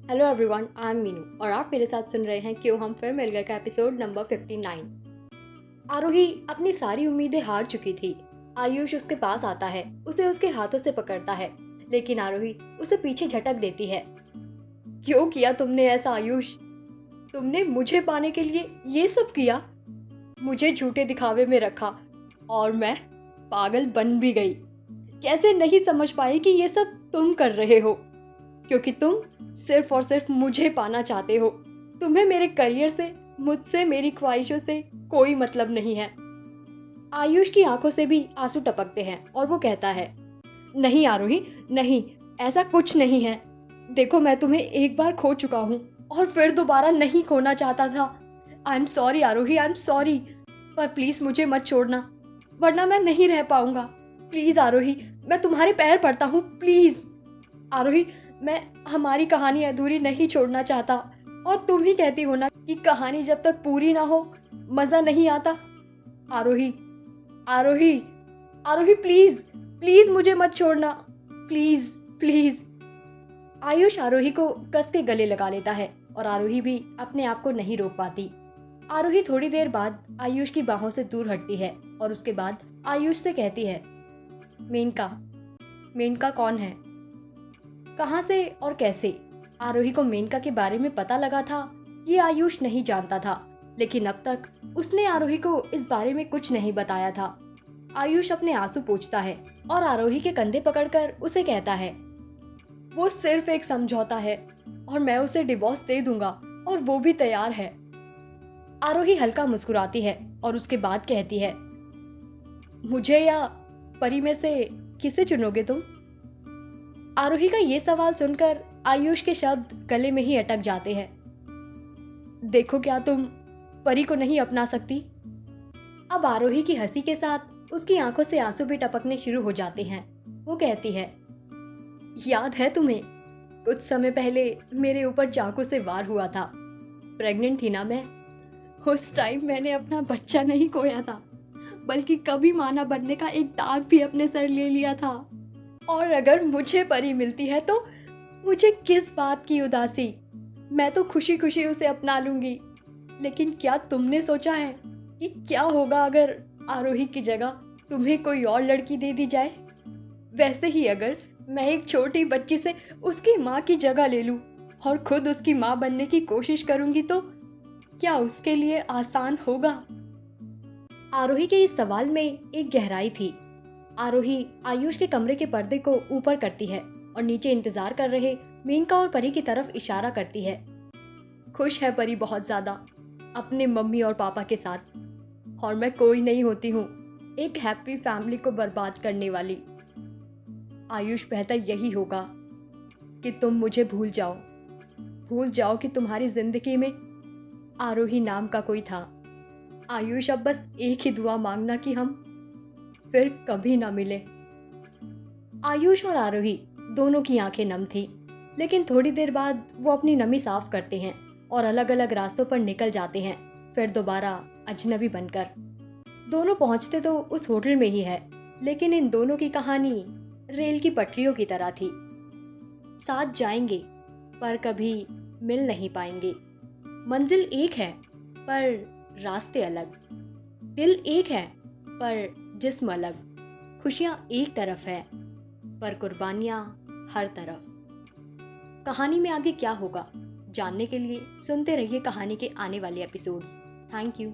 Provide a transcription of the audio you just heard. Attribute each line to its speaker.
Speaker 1: Hello everyone, I am Meenu और आप मेरे साथ सुन रहे हैं क्यों हम फिर मिल गए का एपिसोड नंबर 59। आरोही अपनी सारी उम्मीदें हार चुकी थी। आयुष उसके पास आता है, उसे उसके हाथों से पकड़ता है, लेकिन आरोही उसे पीछे झटक देती है। क्यों किया तुमने ऐसा आयुष? तुमने मुझे पाने के लिए ये सब किया, मुझे झूठे दिखावे में रखा और मैं पागल बन भी गई। कैसे नहीं समझ पाई कि ये सब तुम कर रहे हो, क्योंकि तुम सिर्फ और सिर्फ मुझे पाना चाहते हो। तुम्हें मेरे करियर से, मुझसे, मेरी ख्वाहिशों से कोई मतलब नहीं है। आयुष की आंखों से भी आंसू टपकते हैं और वो कहता है, नहीं आरोही, नहीं, ऐसा कुछ नहीं है। देखो, मैं तुम्हें एक बार खो चुका हूँ और फिर दोबारा नहीं खोना चाहता था। I am sorry Arohi, I am sorry, पर प्लीज मुझे मत छोड़ना, वरना मैं नहीं रह पाऊंगा। प्लीज आरोही, मैं तुम्हारे पैर पड़ता हूँ, प्लीज आरोही, मैं हमारी कहानी अधूरी नहीं छोड़ना चाहता। और तुम ही कहती हो ना कि कहानी जब तक पूरी ना हो मजा नहीं आता। आरोही, आरोही, आरोही, प्लीज, प्लीज मुझे मत छोड़ना, प्लीज, प्लीज। आयुष आरोही को कस के गले लगा लेता है और आरोही भी अपने आप को नहीं रोक पाती। आरोही थोड़ी देर बाद आयुष की बाहों से दूर हटती है और उसके बाद आयुष से कहती है, मेनका, मेनका कौन है? कहाँ से और कैसे आरोही को मेनका के बारे में पता लगा था, ये आयुष नहीं जानता था, लेकिन अब तक उसने आरोही को इस बारे में कुछ नहीं बताया था। आयुष अपने आंसू पोंछता है और आरोही के कंधे पकड़कर उसे कहता है, वो सिर्फ एक समझौता है और मैं उसे डिवोर्स दे दूंगा और वो भी तैयार है। आरोही हल्का मुस्कुराती है और उसके बाद कहती है, मुझे या परी में से किसे चुनोगे तुम? आरोही का ये सवाल सुनकर आयुष के शब्द गले में ही अटक जाते हैं। देखो, क्या तुम परी को नहीं अपना सकती? अब आरोही की हंसी के साथ उसकी आंखों से आंसू भी टपकने शुरू हो जाते हैं। वो कहती है, याद है तुम्हें, कुछ समय पहले मेरे ऊपर चाकू से वार हुआ था। प्रेग्नेंट थी ना मैं। उस टाइम मैंने अपना बच्चा नहीं खोया था, बल्कि कभी मां ना बनने का एक दाग भी अपने सर ले लिया था। और अगर मुझे परी मिलती है तो मुझे किस बात की उदासी, मैं तो खुशी खुशी उसे अपना लूंगी। लेकिन क्या तुमने सोचा है कि क्या होगा अगर आरोही की जगह तुम्हें कोई और लड़की दे दी जाए? वैसे ही अगर मैं एक छोटी बच्ची से उसकी माँ की जगह ले लूं और खुद उसकी माँ बनने की कोशिश करूंगी तो क्या उसके लिए आसान होगा? आरोही के इस सवाल में एक गहराई थी। आरोही आयुष के कमरे के पर्दे को ऊपर करती है और नीचे इंतजार कर रहे मेनका और परी की तरफ इशारा करती है। खुश है परी बहुत ज्यादा अपने मम्मी और पापा के साथ, और मैं कोई नहीं होती हूँ एक हैप्पी फैमिली को बर्बाद करने वाली। आयुष, बेहतर यही होगा कि तुम मुझे भूल जाओ, भूल जाओ कि तुम्हारी जिंदगी में आरोही नाम का कोई था। आयुष, अब बस एक ही दुआ मांगना कि हम फिर कभी ना मिले। आयुष और आरोही दोनों की आंखें नम थी, लेकिन थोड़ी देर बाद वो अपनी नमी साफ करते हैं और अलग अलग रास्तों पर निकल जाते हैं, फिर दोबारा अजनबी बनकर। दोनों पहुंचते तो उस होटल में ही है, लेकिन इन दोनों की कहानी रेल की पटरियों की तरह थी। साथ जाएंगे पर कभी मिल नहीं पाएंगे। मंजिल एक है पर रास्ते अलग, दिल एक है पर जिस्म अलग, खुशियां एक तरफ है पर कुर्बानियां हर तरफ। कहानी में आगे क्या होगा जानने के लिए सुनते रहिए कहानी के आने वाले एपिसोड्स। Thank you.